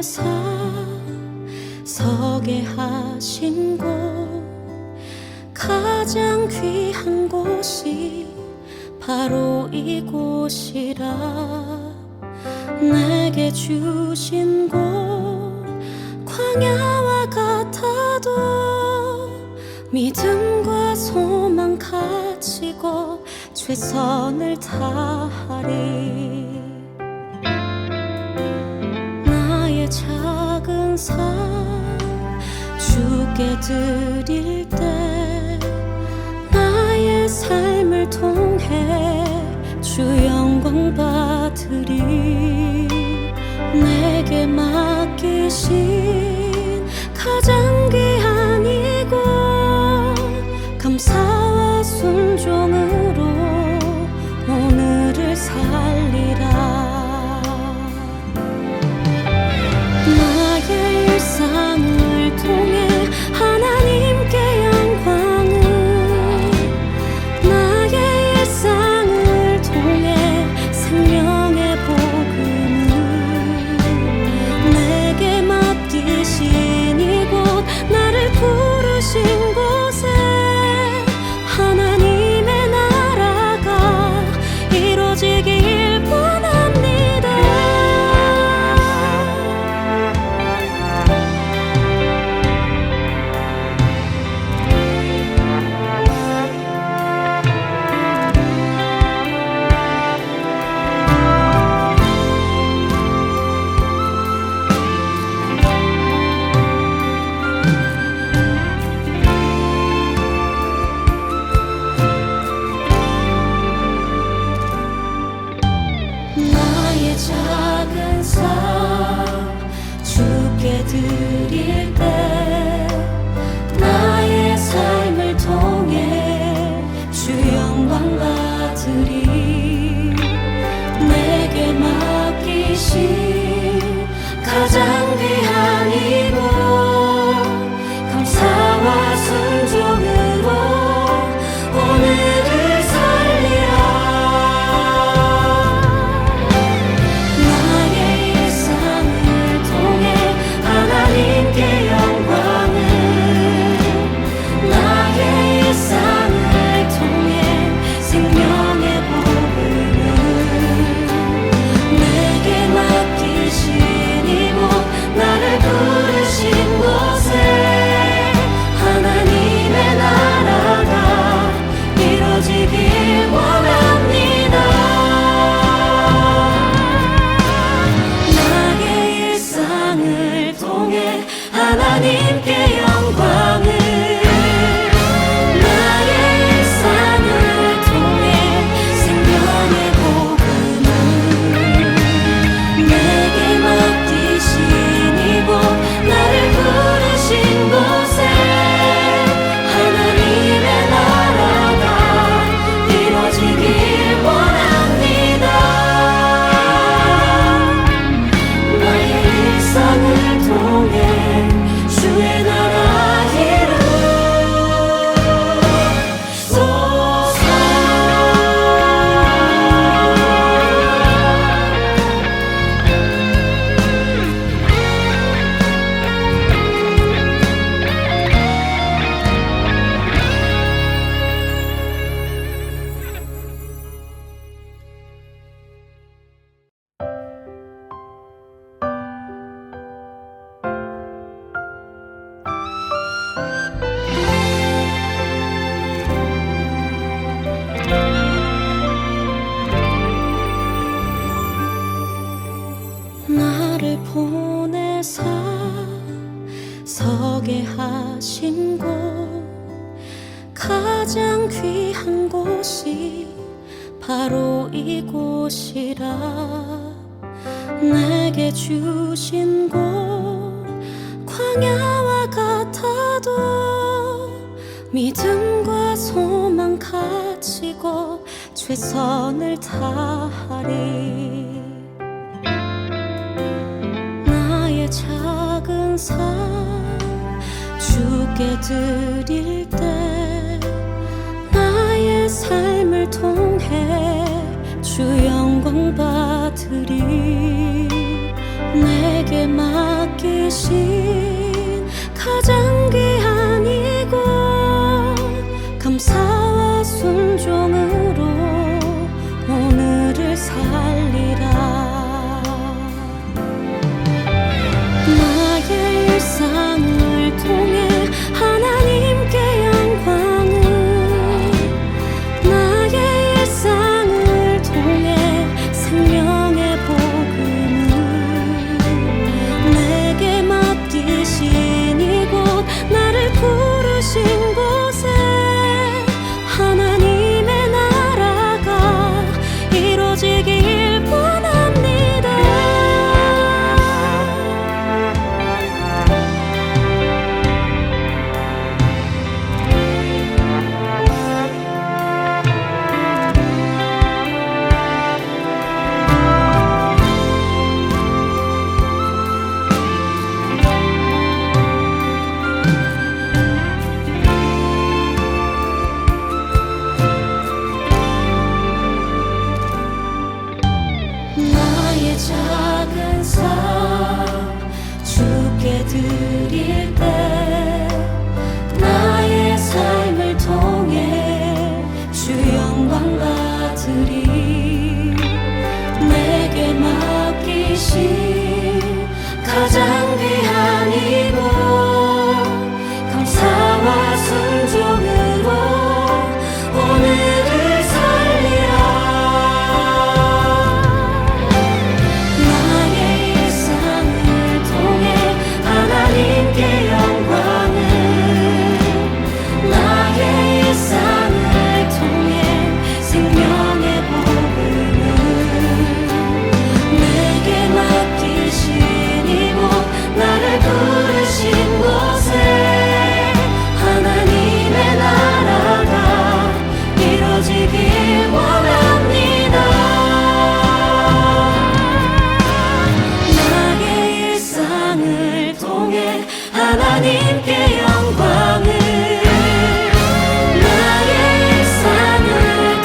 본에서 서게 하신 곳, 가장 귀한 곳이 바로 이곳이라. 내게 주신 곳 광야와 같아도 믿음과 소망 가지고 최선을 다하리. 나의 작은 삶 주께 드릴 때 나의 삶을 통해 주 영광 받으리. 내게 맡기신 가장 귀한 이곳, 감사와 순종으로 오늘을 살리라. 나의 일상을 통해 하나님께 영광을, 나의 일상을 통해 생명의 복음을, 내게 맡기신 이곳, 나를 부르신 곳에 하나님의 나라가 이루어지길 원합니다. 나의 작은 삶 주께 드릴 때 나의 삶을 통해 주 영광 받으리. 내게 맡기신 가장 귀한 이곳, 감사와 순종으로 오늘을 살리라. 나의 일상을 통해 하나님께 영광을, 나의 일상을 통해 생명의 복음을, 내게 맡기신 이곳, 나를 부르신 곳에 하나님의 나라가 이루어지길 원합니다. 나의 일상을 통해 하나님께 영광을, 나의 일상을 통해 생명의 복음을, 내게 맡기신 이곳, 나를 부르신 곳에 하나님의 나라가 이루어지길 원합니다. 나의 일상을 통해 주의 나라 이루소서. 나를 보내사 서게 하신 곳, 가장 귀한 곳이 바로 이곳이라. 내게 주신 곳 광야와 같아도 믿음과 소망 가지고 최선을 다하리. 나의 작은 삶 주께 드릴 때 나의 삶을 통해 주 영광 받으리. 내게 말 맡기신 가장 귀한 이곳 감사와 순종으로 오늘을 살리라. 나의 일상을 통해 하나님께 영광을, 나의 일상을 통해 생명의 복음을 내게 맡기신 이곳, 나를 부르신 곳에 하나님의 나라가 이루어지길 원합니다. 나의 작은 삶 주께 드릴 때 나의 삶을 통해 주 영광 받으리. 내게 맡기신 가장 귀한 이곳 감사와 순종으로 오늘을 살리라. 하나님께 영광을, 나의 일상을 통해 생명의 복음을 내게 맡기신 이곳, 나를 부르신 곳에 하나님의 나라가 이루어지길 원합니다. 나의 일상을 통해 하나님께 영광을, 나의 일상을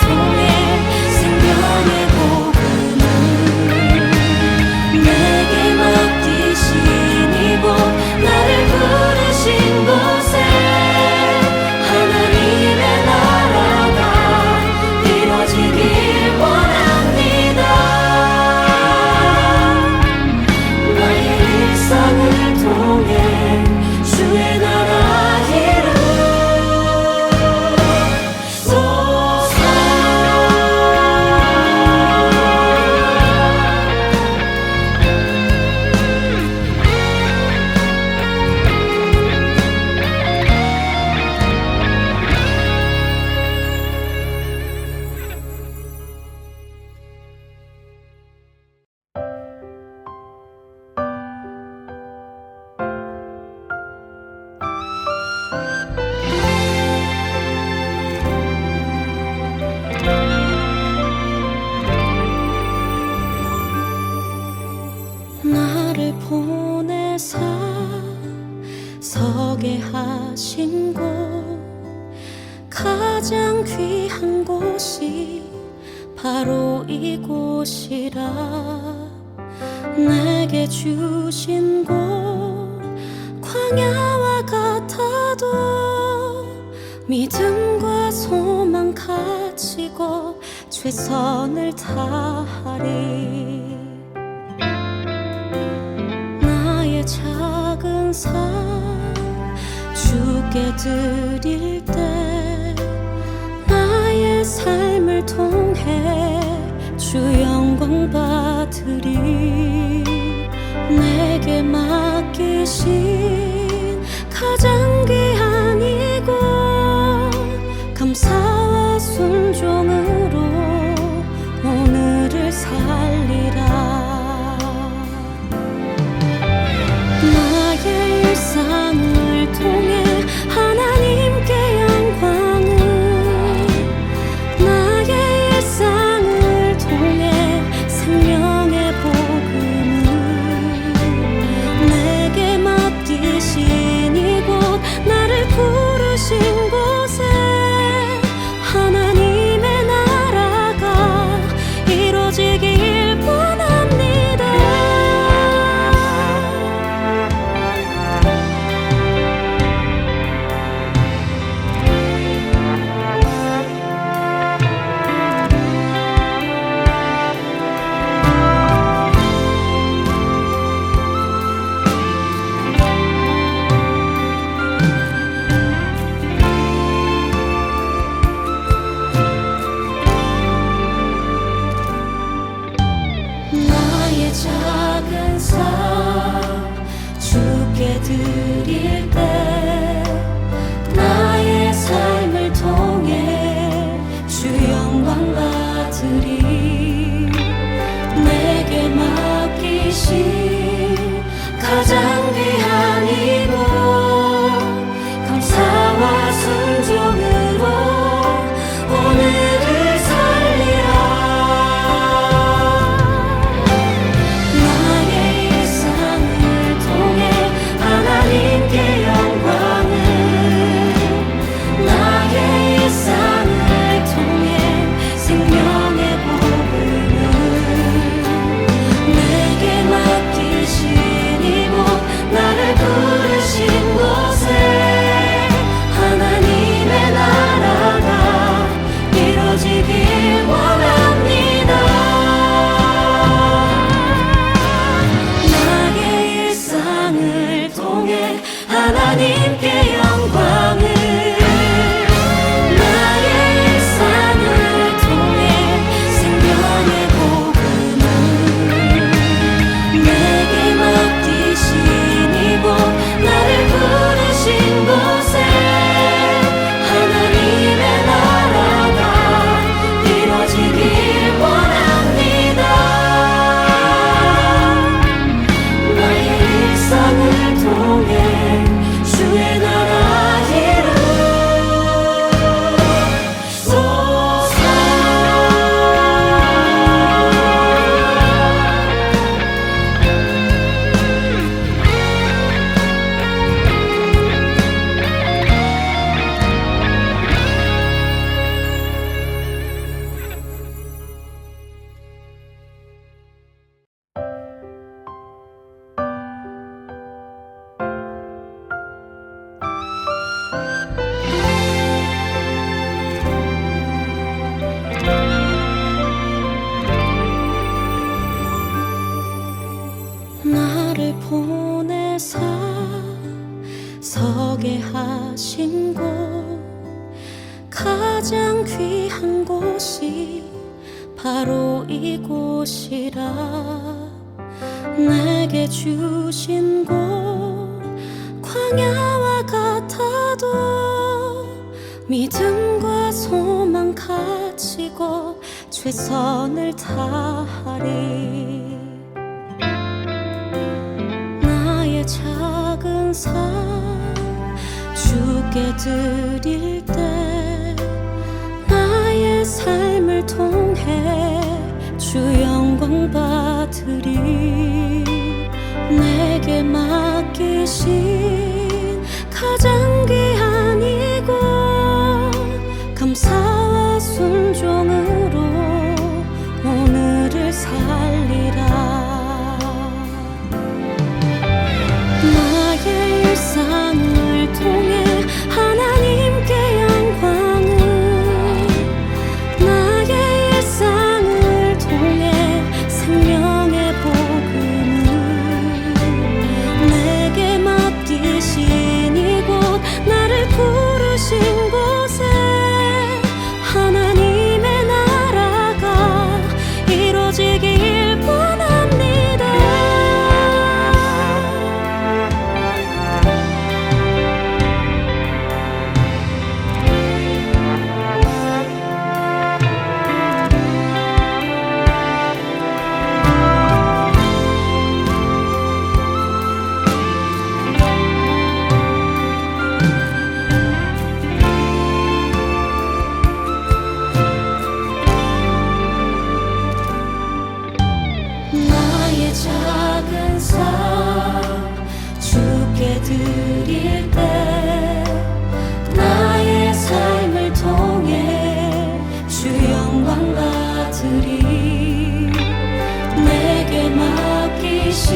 통해 생명의 복음을 내게 맡기신 이곳, 나를 부르신 곳에 하나님의 나라가 이루어지길 원합니다. 나의 일상을 통해 주의 나라 이루소서. 나를 보내사 서게 하신 곳, 가장 귀한 곳이 바로 이곳이라. 내게 주신 곳 광야와 같아도 믿음과 소망 가지고 최선을 다하리. 나의 작은 삶 주께 드릴 때 나의 삶을 통해 주 영광 받으리. 내게 맡기신 가장 귀한 이곳 감사와 순종으로 오늘을 살리라. 나의 일상을 통해 하나님께 영광을, 나의 일상을 통해 생명의 복음을 내게 맡기 작은 삶 주께 드릴 때 나의 삶을 통해 주 영광 받으리. 내게 맡기신 가장 귀한 이곳 감사와 순종으로 오늘을 살리라. 나의 일상을 통해 하나님께 영광을, 나의 일상을 통해 생명의 복음을, 내게 맡기신 이곳 나를 부르신 곳에 하나님의 나라가 이루어지길 원합니다. 나의 일상을 통해 하나님께 영광을, 나의 일상을 통해 생명의 복음을, 내게 맡기신 이곳 나를 부르신 곳에 하나님의 나라가 이루어지길 원합니다. 나의 일상을 통해 주의 나라 이루소서. 나를 보내사 서게 하신 곳 가장 귀한 곳이 바로 이곳이라. 내게 주신 곳 광야와 같아도 믿음과 소망 가지고 최선을 다하리. 나의 작은 삶 주께 드릴 때 나의 삶을 통해 주 영광 받으리. 내게 맡기신 가장 귀한 이곳 감사와 순종으로 오늘을 살리라. 나의 일상을 통해 하나님께 영광을, 나의 일상을 통해 생명의 복음을, 내게 맡기신 이곳 나를 부르신 곳에 하나님의 나라가 이루어지길 원합니다. 나의 작은 삶 주께 드릴 때 나의 삶을 통해 주 영광 받으리. 내게 맡기신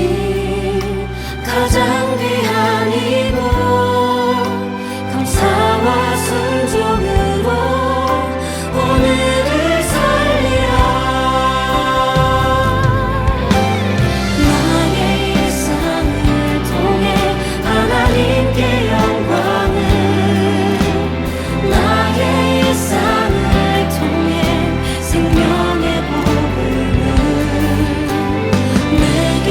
가장 귀한 이곳 감사와 순종으로 오늘을 살리라. 나의 일상을 통해 하나님께 영광을, 나의 일상을 통해 생명의 복음을, 내게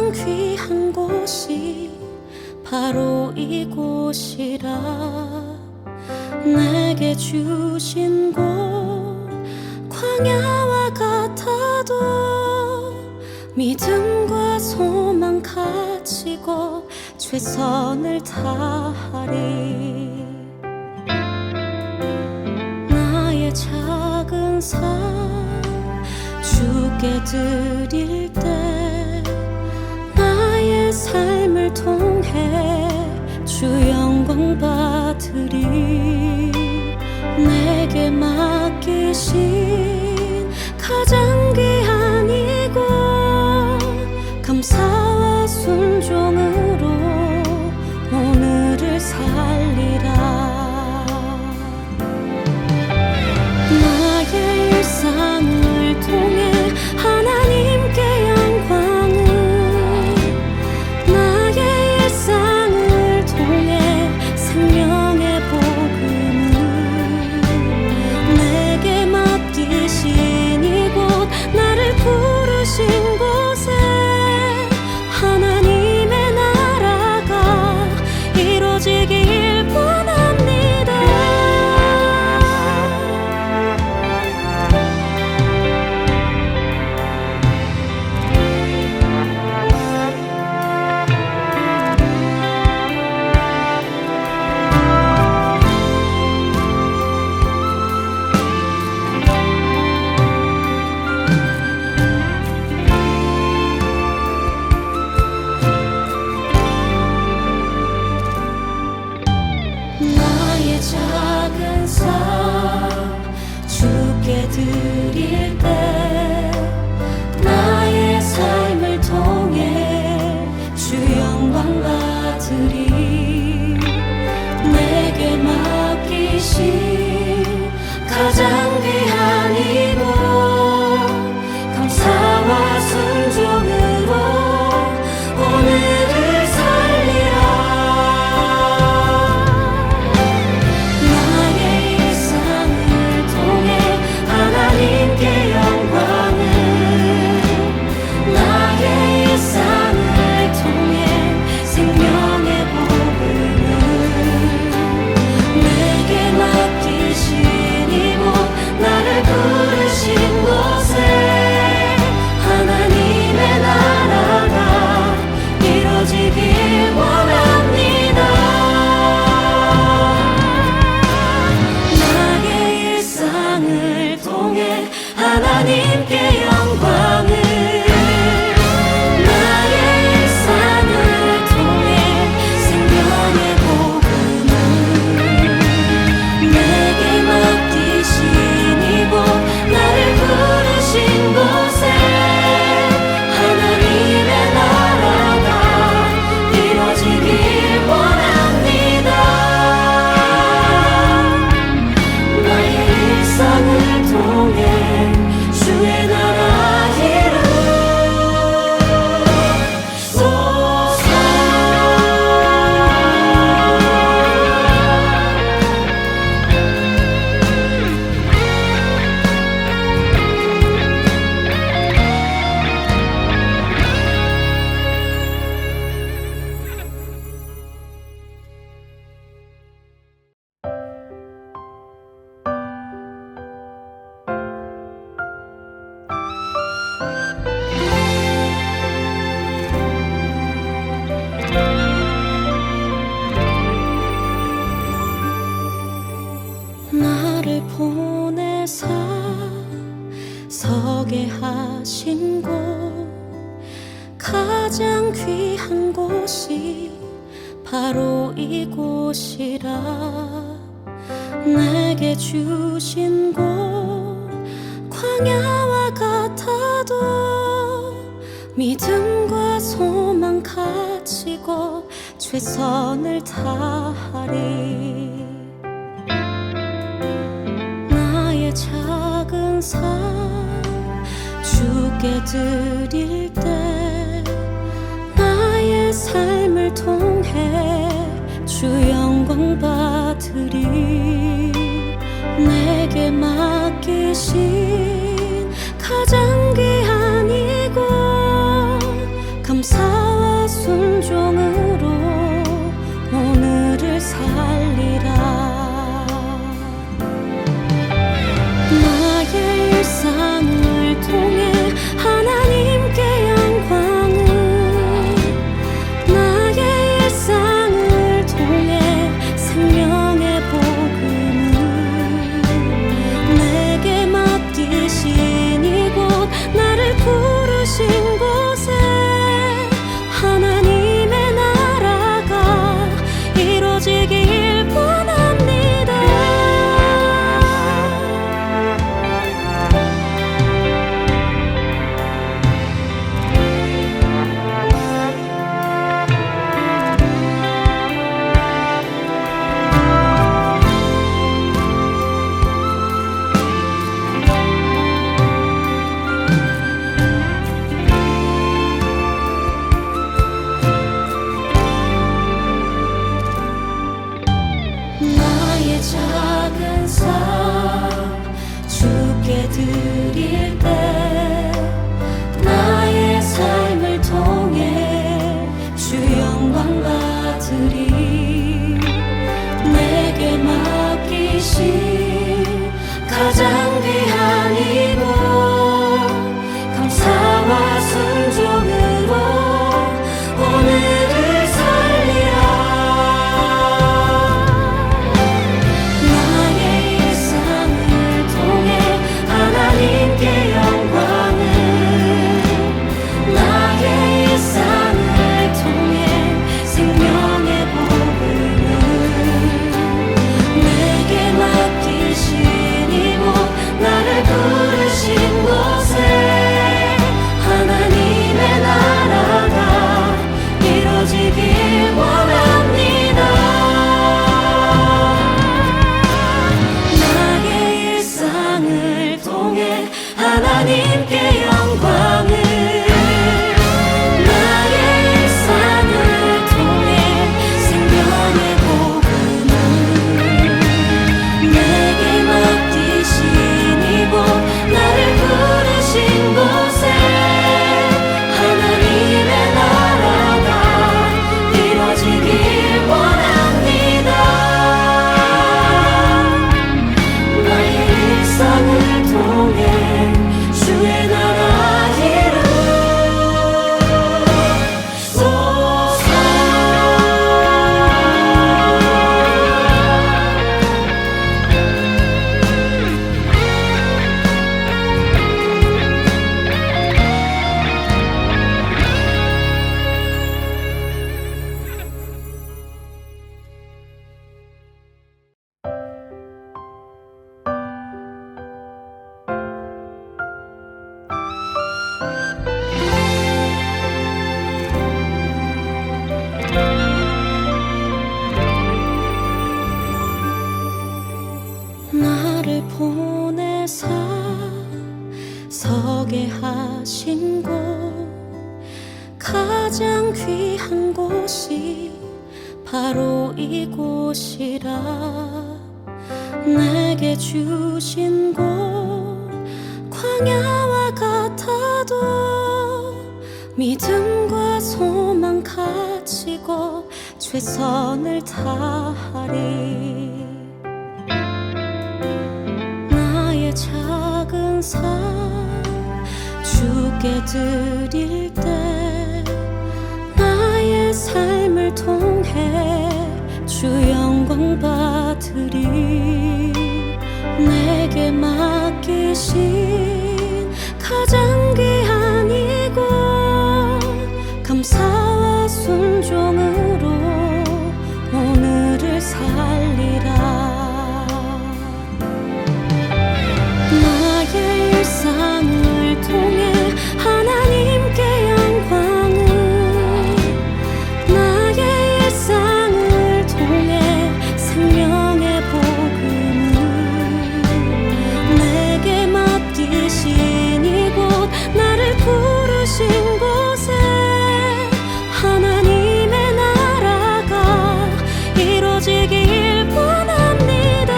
가장 귀한 곳이 바로 이곳이라. 내게 주신 곳 광야와 같아도 믿음과 소망 가지고 최선을 다하리. 나의 작은 삶 주께 드릴 때 나의 삶을 통해 주 영광 받으리. 내게 맡기신 가장 귀한 이곳 감사와 순종으로 오늘을 살리라. 나의 일상을 통해 하나님께 영광을, 나의 일상을 통해 생명의 복음을, 내게 맡기신 이곳 나를 부르신 곳에 하나님의 나라가 이루어지길 원합니다. 나의 작은 삶 주께 드릴 때 나의 삶을 통해 주 영광 받으리. 내게 맡기신 가장 귀한 이곳 감사와 순종으로 오늘을 살리라. 하나님께 영광을, 나의 일상을 통해 생명의 복음을, 내게 맡기신 이곳 나를 부르신 곳에 하나님의 나라가 이루어지길 원합니다. 나의 일상을 통해 하나님께 영광을, 나의 일상을 통해 생명의 복음을, 내게 맡기신 이곳 나를 부르신 곳에 하나님의 나라가 이루어지길 원합니다. 나의 일상을 통해 주의 나라 이루소서. 나를 보내사 서게 하신 곳 가장 귀한 곳이 바로 이곳이라. 내게 주신 곳 광야와 같아도 믿음과 소망 가지고 최선을 다하리. 나의 작은 삶 주께 드릴 때 나의 삶을 통해 주 영광 받으리. 내게 맡기신 가장 귀한 이곳 감사 나의 작은 삶 주께 드릴 때 나의 삶을 통해 주 영광 받으리. 내게 맡기신 가장 귀한 이곳 감사와 순종으로 오늘을 살리라. 나의 일상을 통해 하나님께 영광을, 나의 일상을 통해 생명의 복음을, 내게 맡기신 이곳 나를 부르신 곳에 하나님의 나라가 이루어지길 원합니다. 나의 일상을 통해 하나님께 영광을, 나의 일상을 통해 생명의 복음을, 내게 맡기신 이곳 나를 부르신 곳에 하나님의 나라가 이루어지길 원합니다. 나의 일상을 통해 주의 나라 이루소서. 나를 보내사 서게 하신 곳 가장 귀한 곳이 바로 이곳이라. 내게 주신 곳 광야와 같아도 믿음과 소망 가지고 최선을 다하리. 나의 작은 삶 주께 드릴 때 나의 삶을 통해 주 영광 받으리. 내게 맡기신 가장 귀한 이곳 감사와 순종으로 오늘을 살리라. 나의 일상을 통해 하나님께 영광을, 나의 일상을 통해 생명의 복음을, 내게 맡기신 이곳 나를 부르신 곳에 하나님의 나라가 이루어지길 원합니다.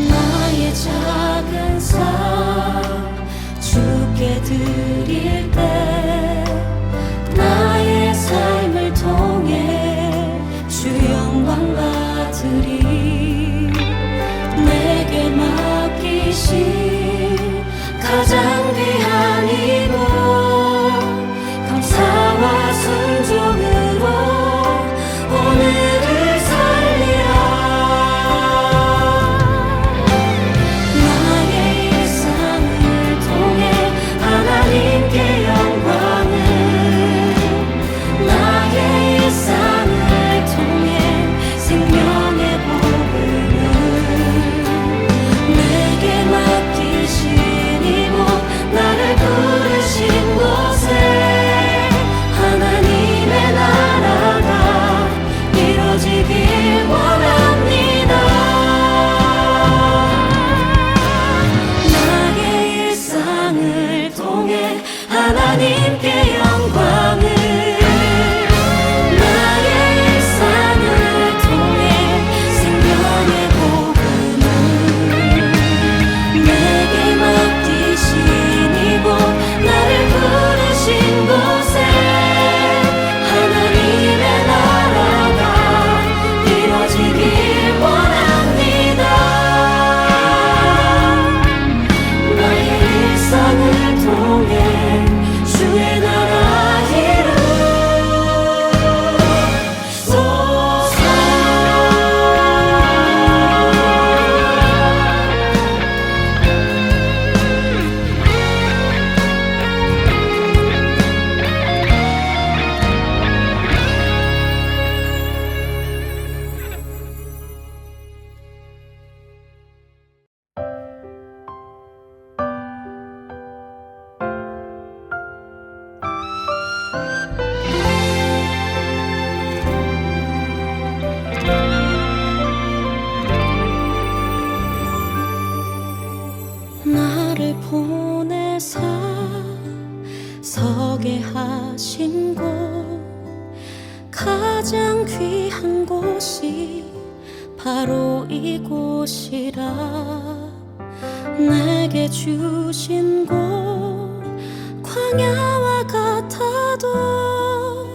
나의 작은 삶 주께 드릴 때 나의 삶을 통해 주 영광 받으리. 내게 맡기신 가장 귀한 이곳 감사와 순종으로 오늘을 살리라. 나의 일상을 통해 하나님께 영광을, 나의 일상을 통해 생명의 복음을, 보내사 서게 하신 곳, 가장 귀한 곳이 바로 이곳이라. 내게 주신 곳 광야와 같아도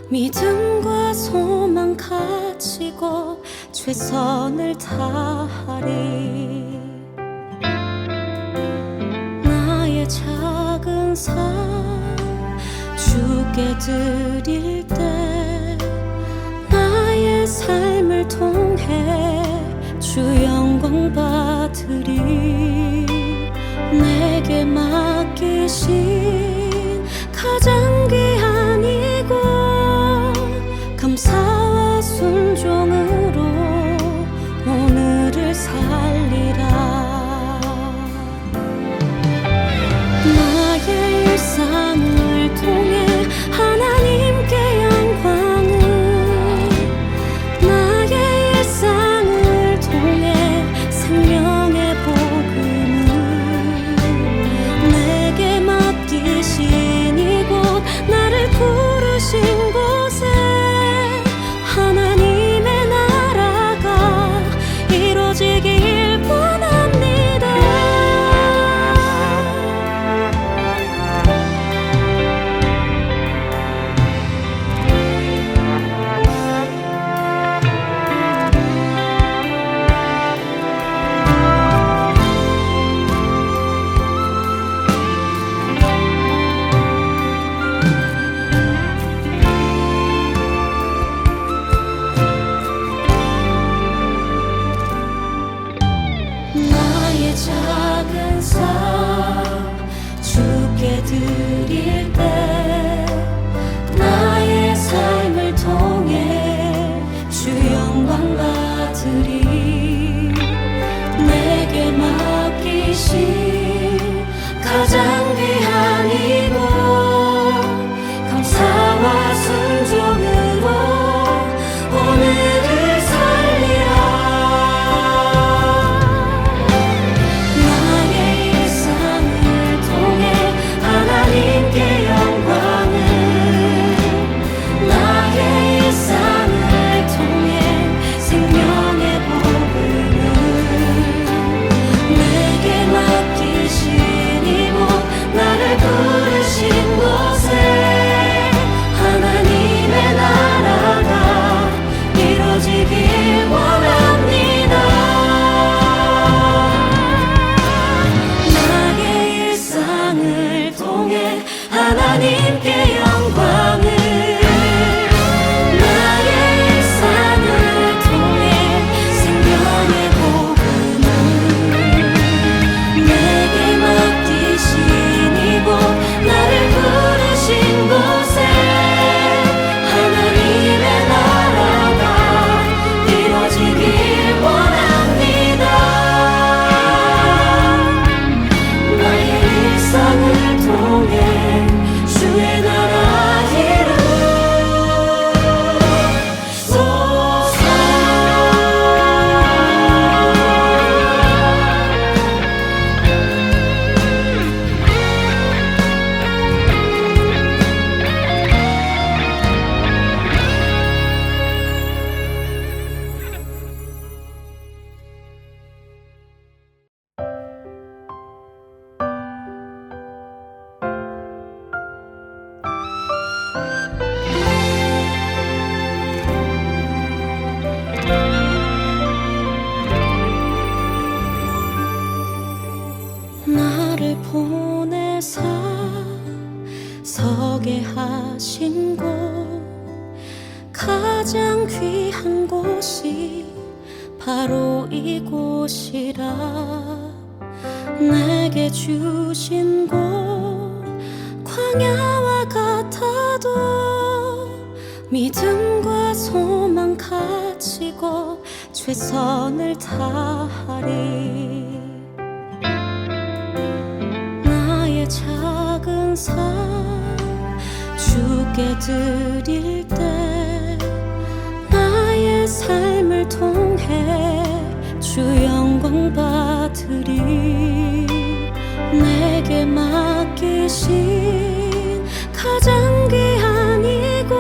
믿음과 소망 가지고 최선을 다하리. 나의 작은 삶 주께 드릴 때 나의 삶을 통해 주 영광 받으리. 내게 맡기신 가장 귀한 이곳, 감사와 순종으로 오늘을 살리라. 나의 일상을 통해 하나님께 영광을, 나의 일상을 통해 생명의 복음을, 내게 맡기신 이곳, 나를 부르신 곳에 하나님의 나라가 이루어지길 원합니다. 나의 작은 삶 주께 드릴 때 나의 삶을 통해 주 영광 받으리. 내게 맡기신 가장 귀한 이곳, 감사와 순종으로 오늘을 살리라. 하나님께 영광을, 나의 일상을 통해 생명의 복음을, 내게 맡기신 이곳, 나를 부르신 곳에 하나님의 나라가 이루어지길 원합니다. 나의 일상을 통해 하나님께 영광을, 나의 일상을 통해 생명의 복음을, 내게 맡기신 이곳, 나를 부르신 곳에 하나님의 나라가 이루어지길 원합니다. 나의 일상을 통해 주의 나라 이루소서. 나를 보내사 서게 하신 곳, 가장 귀한 곳이 바로 이곳이라. 내게 주신 곳 광야와 같아도 믿음과 소망 가지고 최선을 다하리. 나의 작은 삶 주께 드릴 때 나의 삶을 통해 주 영광 받으리. 맡기신 가장 귀한 이곳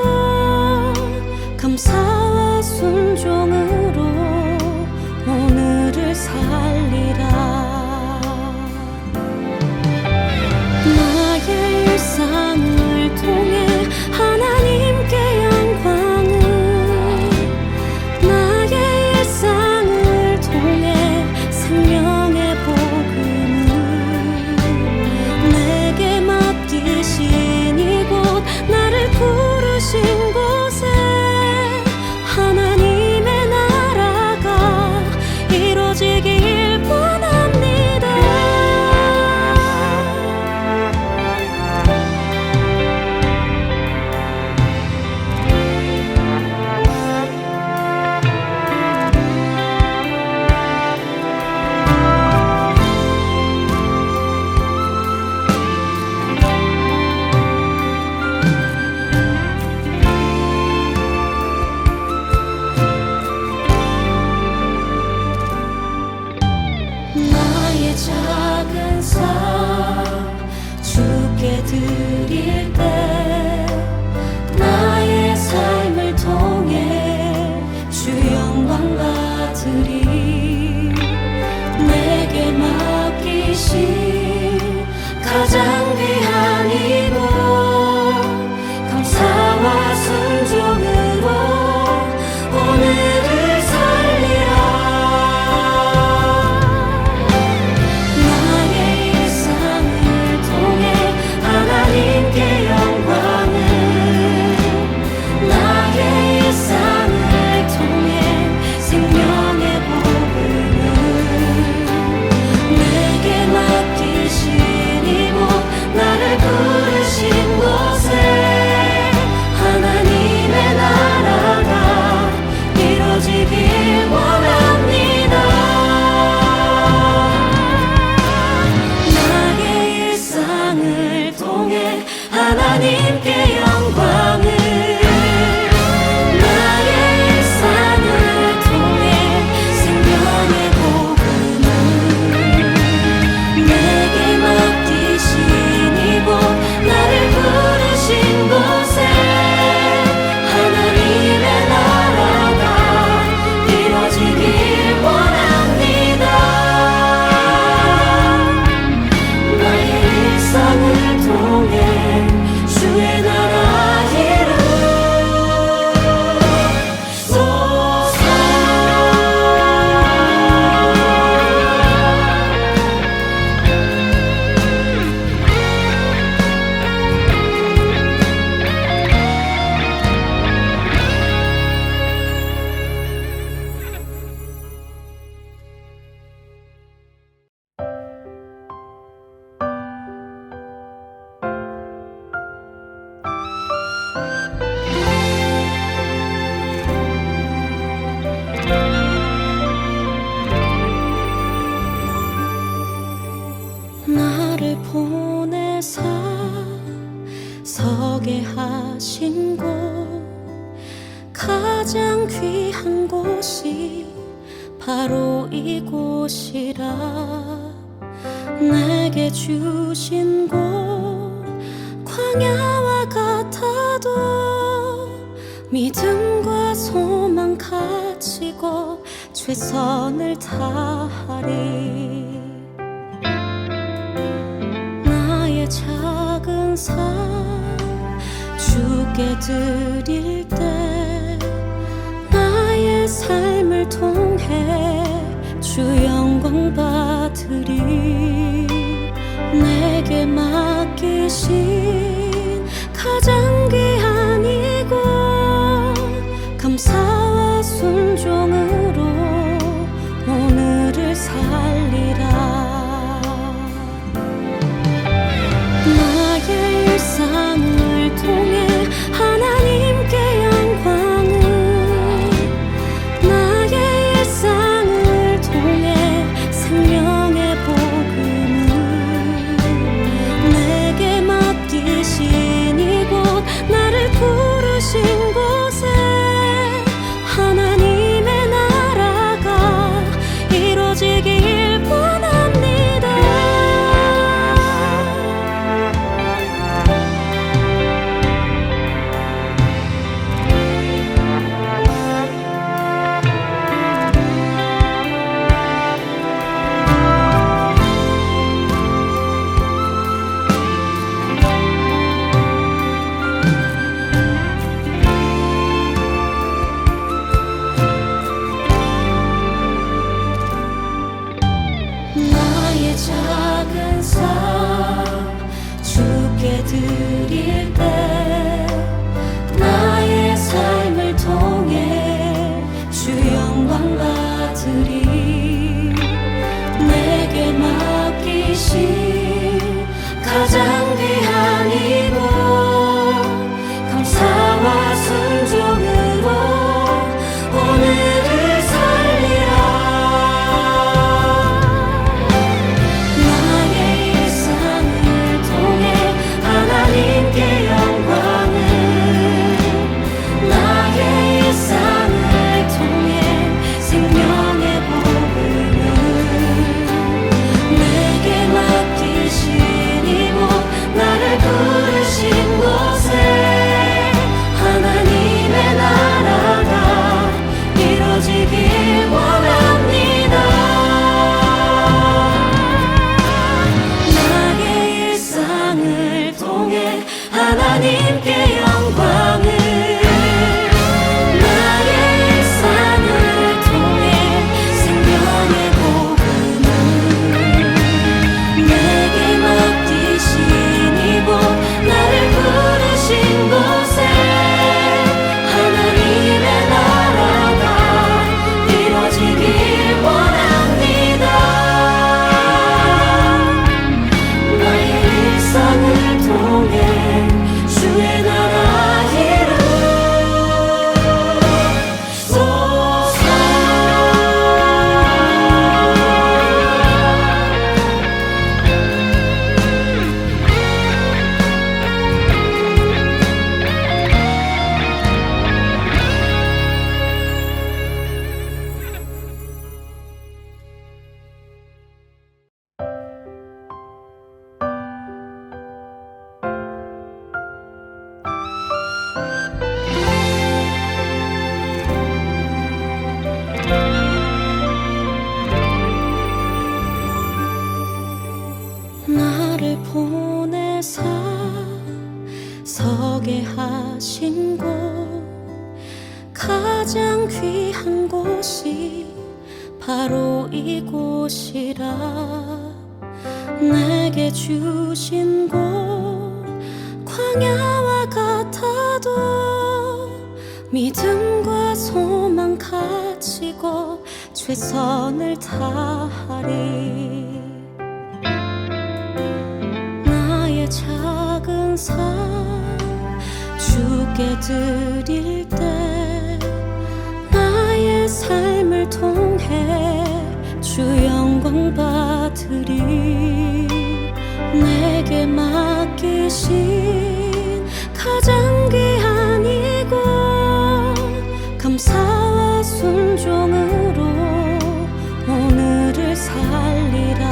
감사와 순종으로 오늘을 살리라. 나의 일상을 통해 하나님께 영광을, 나의 일상을 통해 생명의 복음을, 내게 맡기신 이곳 나를 부르신 곳에 하나님의 나라가 이루어지길 원합니다. 나의 작은 삶 주께 드릴 때 나의 삶을 통해 주 영광 받으리. 내게 맡기신 가장 귀한 이곳 감사와 순종으로 오늘을 살리라. 나의 일상을 통해 하나님께 영광을, 나의 일상을 통해 생명의 복음을, 내게 맡기신 이곳 나를 부르신 곳에 하나님의 나라가 이루어지길 원합니다. 나의 일상을 통해 하나님께 영광을, 나의 일상을 통해 생명의 복음을, 내게 맡기신 이곳 나를 부르신 곳에 하나님의 나라가 이루어지길 원합니다. 나의 일상을 통해 주의 나라 이루소서. 나를 보내사 서게 하신 곳 가장 귀한 곳이 바로 이곳이라. 내게 주신 곳 광야와 같아도 믿음과 소망 가지고 최선을 다하리. 나의 작은 삶 주께 드릴 때 나의 삶을 통해 주 영광 받으리. 내게 맡기신 가장 귀한 이곳 감사와 순종으로 오늘을 살리라. 나의 일상을 통해 하나님께 영광을, 나의 일상을 통해 생명의 복음을, 내게 맡기 드릴 때 나의 삶을 통해 주 영광 받으리. 내게 맡기신 가장 귀한 이곳 감사와 순종으로 오늘을 살리라. 나의 일상을 통해 하나님께 영광을, 나의 일상을 통해 생명의 복음을, 내게 맡기신 이곳 나를 부르신 곳에 하나님의 나라가 이루어지길 원합니다. 나의 일상을 통해 하나님께 영광을, 나의 일상을 통해 생명의 복음을, 내게 맡기신 이곳 나를 부르신 곳에 하나님의 나라가 이루어지길 원합니다. 나의 일상을 통해 주의 나라 이루소서. 나를 보내사 서게 하신 곳 가장 귀한 곳이 바로 이곳이라. 내게 주신 곳 광야와 같아도 믿음과 소망 가지고 최선을 다하리. 나의 작은 삶 주께 드릴 때 나의 삶을 통해 주 영광 받으리. 내게 맡기신 가장 귀한 이곳 감사와 순종으로 오늘을 살리라.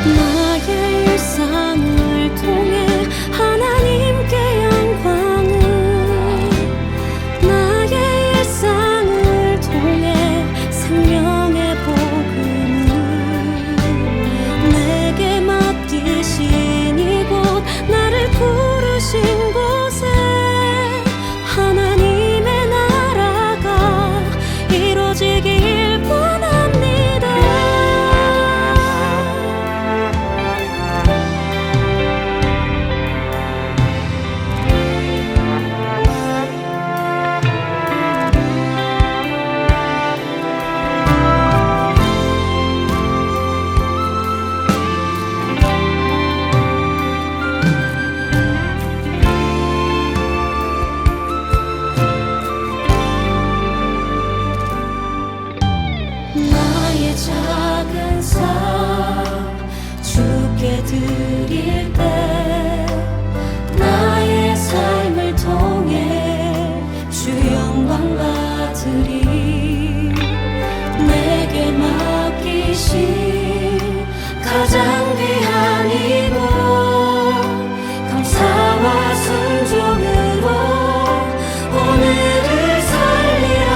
나의 일상을 통해 하나님께 영광을, 나의 일상을 통해 생명의 복음을, 내게 맡기신 이곳 나를 부르신 곳에 하나님의 나라가 이루어지길 원합니다. 나의 작은 삶 주께 드릴 때 나의 삶을 통해 주 영광 받으리. 내게 맡기신 가장 귀한 이곳 감사와 순종으로 오늘을 살리라.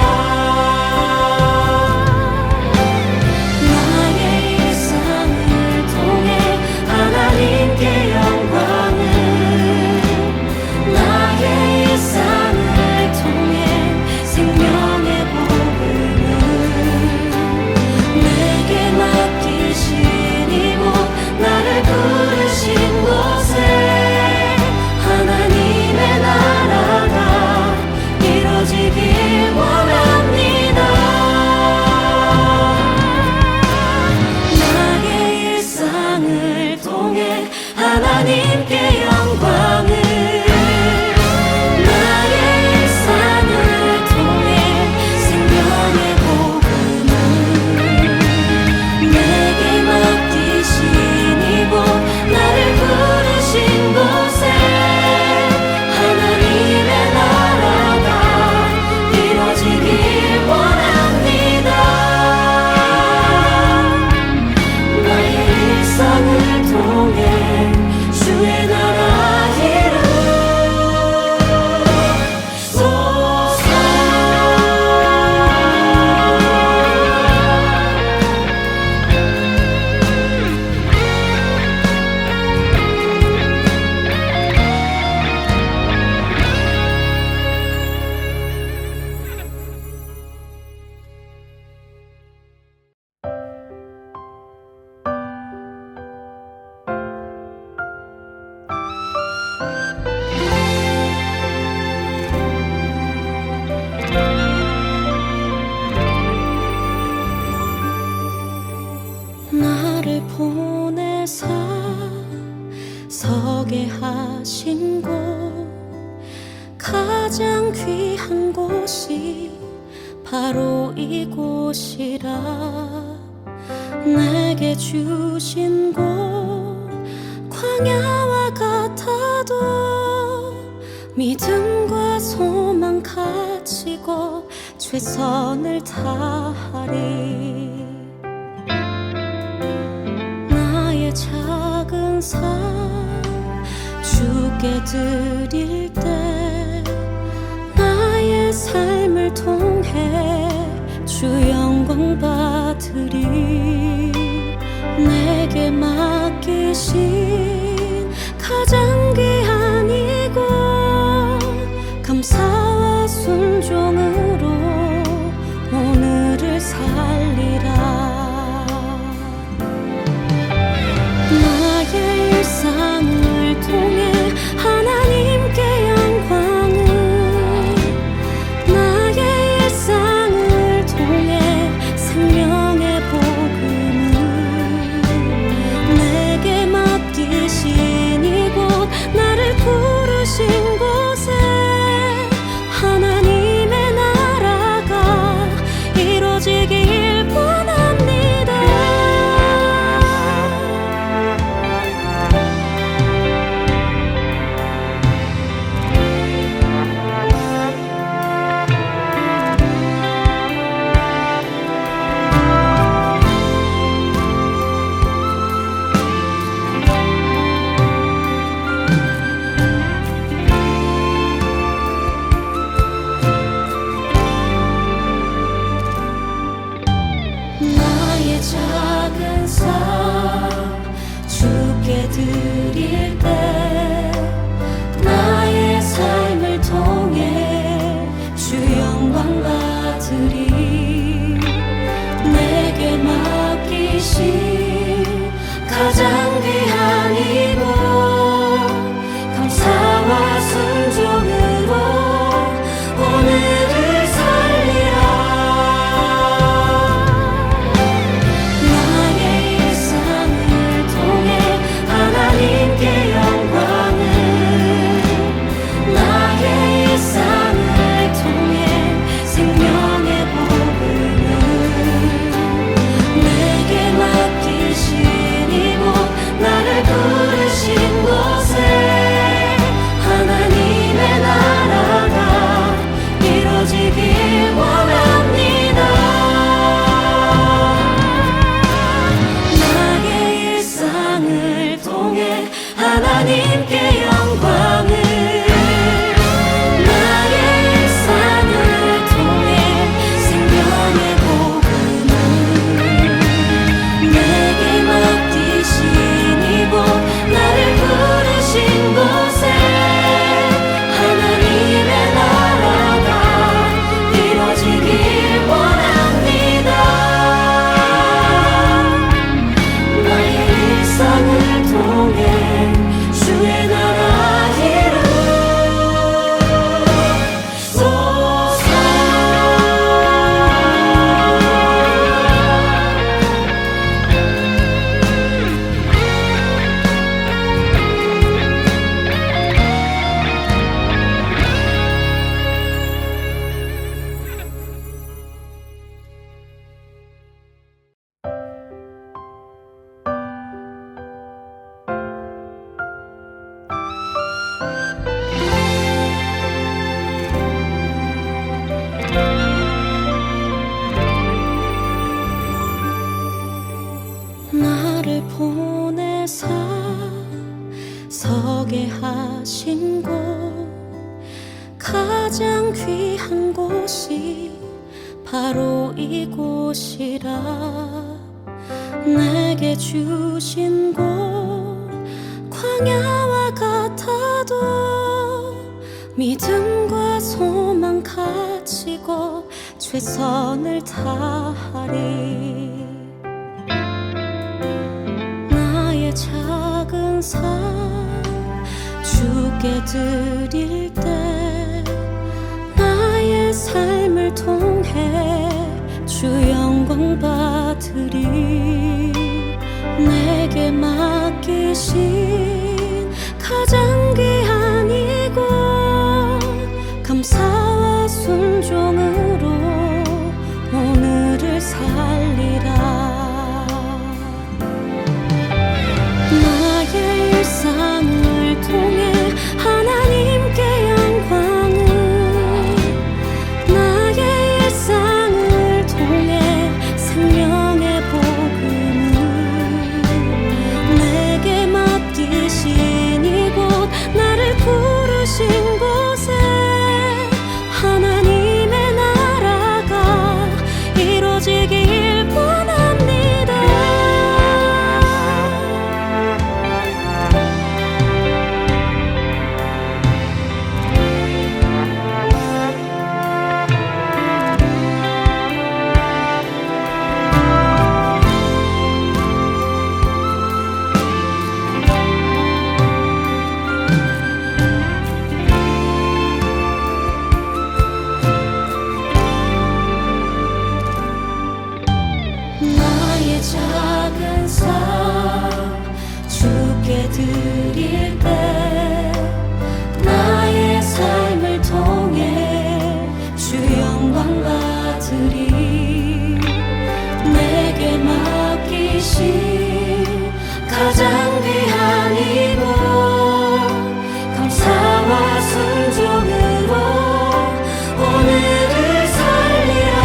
나의 일상을 통해 하나님께 영광을, 나의 일상을 통해 생명의 복음을, 내게 맡기신 이곳 하신 곳 가장 귀한 곳이 바로 이곳이라 내게 주신 곳 광야와 같아도 믿음과 소망 가지고 최선을 다하리 나의 작은 삶 주께 드릴 때 나의 삶을 통해 주 영광 받으리 내게 맡기신 가장 귀한 이곳 감사와 순종으로 오늘을 살리라 나의 일상을 통해 하나님께 영광을 나의 일상을 통해 생명의 복음을 내게 맡기신 이곳 나를 부르신 곳에 하나님의 나라가 이루어지길 원합니다 나의 작은 삶 주께 드릴 때 나의 삶을 통해 주 영광 받으리 내게 맡기신 가장 귀한 이곳 감사와 순종으로 오늘을 살리라 나의 일상을 통해 하나님께 영광을 나의 일상을 통해 생명의 복음을 내게 맡기신 이곳 나를 부르신 곳에 하나님의 나라가 이루어지길 원합니다 나의 일상을 통해 하나님께 영광을 나의 일상을 통해 생명의 복음을 내게 맡기신 이곳 나를 부르신 곳에 하나님의 나라가 이루어지길 원합니다 나의 일상을 통해 주의 나라 이루소서 나를 보내사 서게 하신 곳 가장 귀한 곳이 바로 이곳이라 내게 주신 곳 광야와 같아도 믿음과 소망 가지고 최선을 다하리 나의 작은 삶 주께 드릴 때 나의 삶을 통해 주 영광 받으리 내게 맡기신 가장 귀한 작은 삶 주께 드릴 때 나의 삶을 통해 주 영광 받으리. 내게 맡기신 가장 귀한 이곳 감사와 순종으로 오늘을 살리라.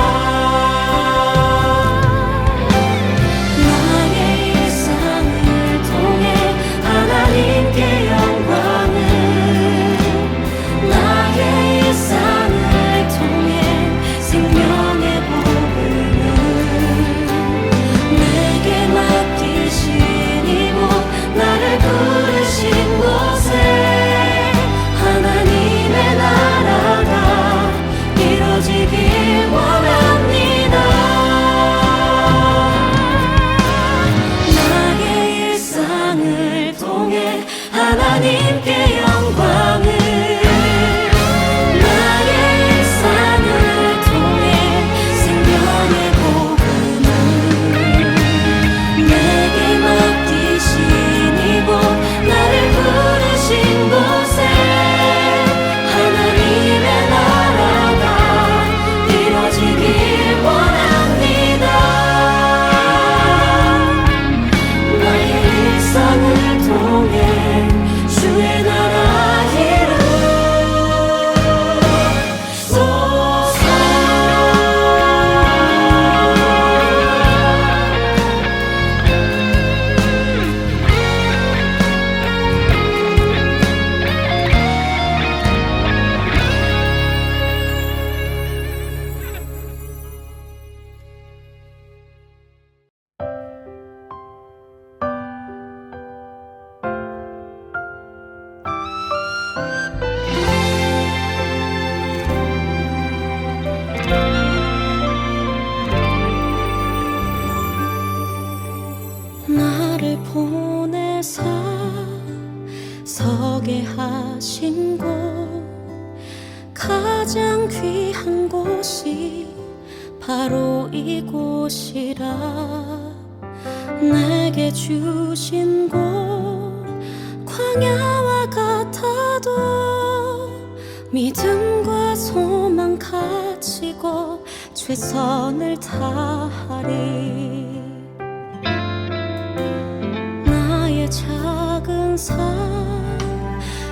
나의 일상을 통해 하나님께 영광을, 나의 일상을 통해 생명의 복음을, 내게 맡기신 이곳 나를 부르신 곳에 하나님의 나라가 이루어지길 원합니다. 나의 일상을 통해 하나님께 영광을, 나의 일상을 통해 생명의 복음을, 내게 맡기신 이곳 나를 부르신 곳에 하나님의 나라가 이루어지길 원합니다. 나의 일상을 통해 주의 나라 이루소서. 나를 보내사 서게 하신 곳 가장 귀한 곳이 바로 이곳이라. 내게 주신 곳 광야와 같아도 믿음과 소망 가지고 최선을 다하리. 나의 작은 삶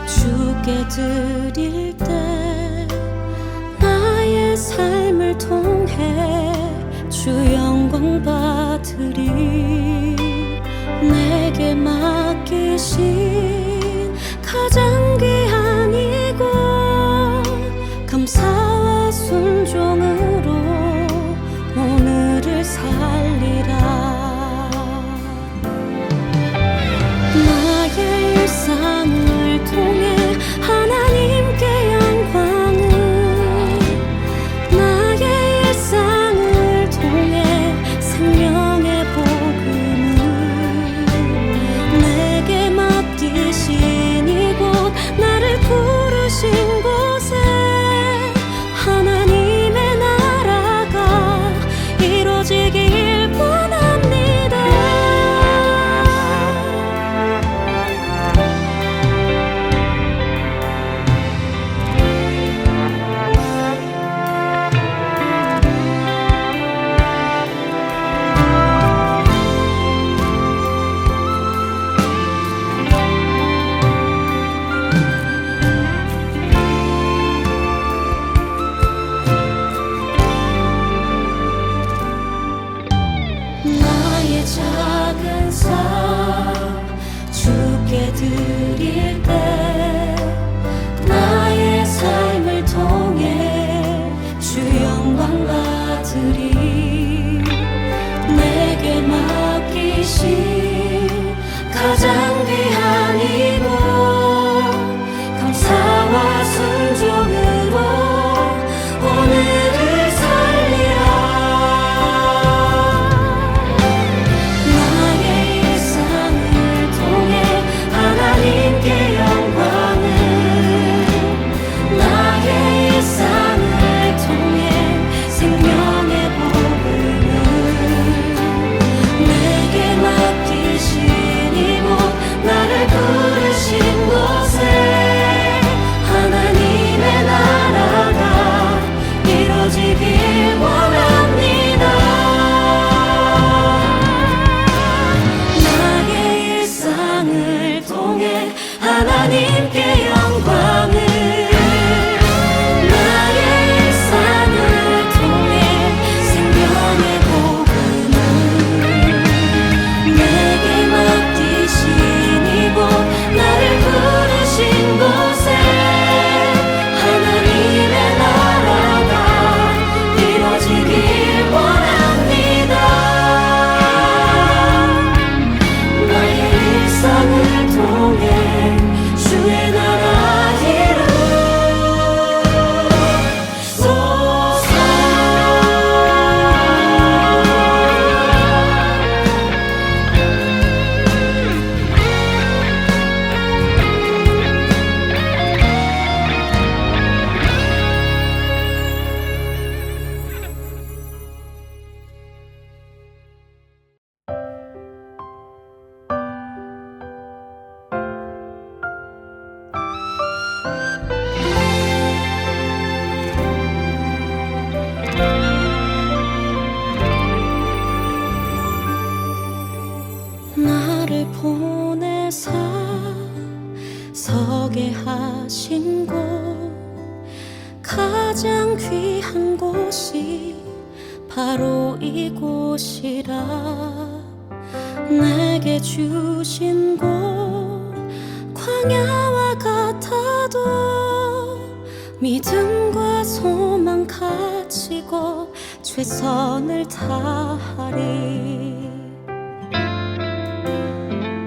주께 드릴 때 나의 삶을 통해 주 영광 받으리. 내게 맡기신 가장 귀한 이곳 감사와 순종으로 오늘을 살리라. 나의 일상을 통해 하나님께 영광을, 나의 일상을 통해 생명의 복음을, 내게 맡기신 이곳 나를 부르신 곳에 하나님의 나라가 이루어지길 원합니다. 나의 작은 삶 주께 드릴 때 나의 삶을 통해 주 영광 받으리. 내게 맡기신 가장 귀한 이곳 감사와 순종으로 오늘을 살리라. 나의 일상을 통해 하나님께 영광을, 나의 일상을 통해 생명의 복음을, 내게 맡기신 가장 귀한 곳이 바로 이곳이라. 내게 주신 곳 광야와 같아도 믿음과 소망 가지고 최선을 다하리.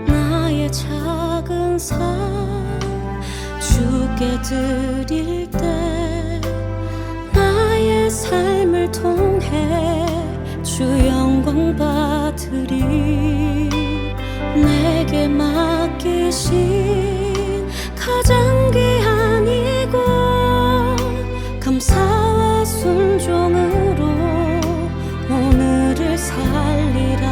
나의 작은 삶 주께 드릴 때 나의 삶을 통해 주 영광 받으리. 내게 맡기신 가장 귀한 이곳 감사와 순종으로 오늘을 살리라.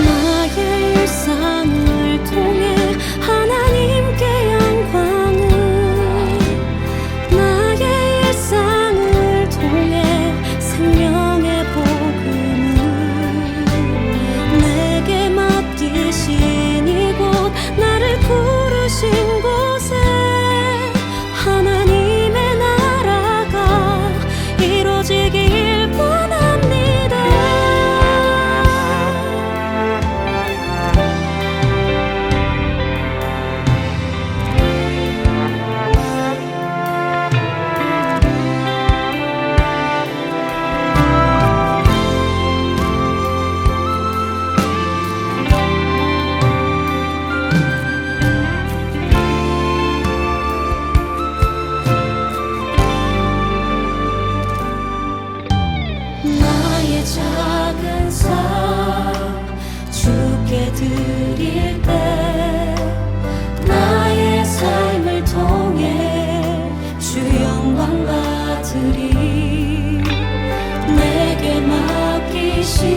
나의 일상을 통해 하나님께 영광을, 나의 일상을 통해 생명의 복음을, 내게 맡기신 이곳 나를 부르신 곳에 하나님의 나라가 이루어지길 원합니다. 나의 작은 삶 주께 드릴 때 나의 삶을 통해 주 영광 받으리. 내게 맡기신